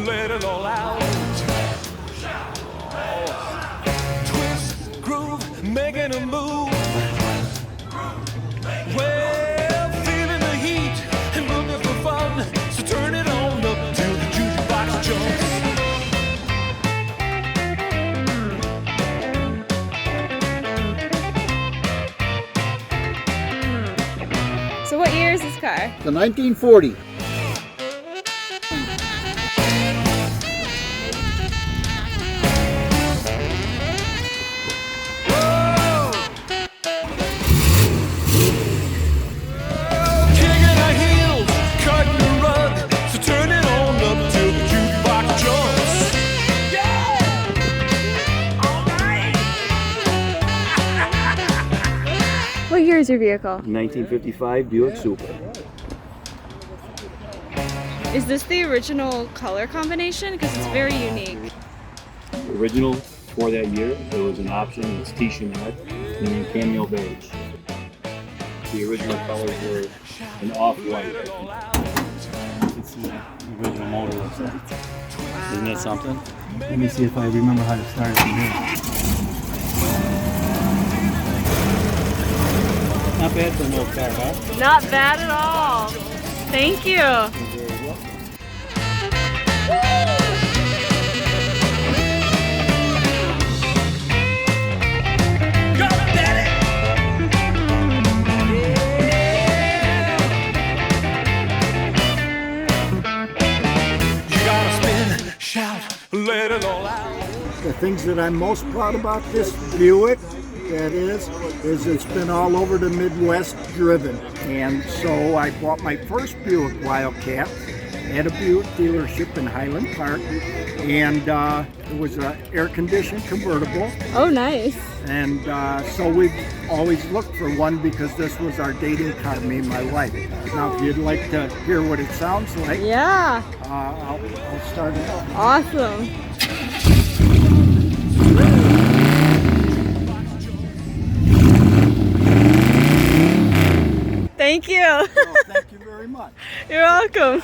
let it all out. Twist, groove, making a move. Well, feeling the heat and looking for fun, so turn it on up till the jukebox jumps. So what year is this car? The 1940. What year is your vehicle? 1955 Buick Super. Is this the original color combination? Because it's very unique. The original for that year, there was an option, it's T-Shinet and then cameo beige. The original colors were an off-white. It's the original motor looks like. Wow. Isn't that something? Let me see if I remember how to start it from here. Not bad for an old car, huh? Not bad at all. Thank you. Let it all out. The things that I'm most proud about this Buick, that is it's been all over the Midwest driven. And so I bought my first Buick Wildcat at a Buick dealership in Highland Park. And it was an air-conditioned convertible. Oh, nice. And so we've always looked for one because this was our dating car, me and my wife. Now, if you'd like to hear what it sounds like, Yeah. I'll start it off. Awesome. Thank you. Well, thank you very much. You're welcome.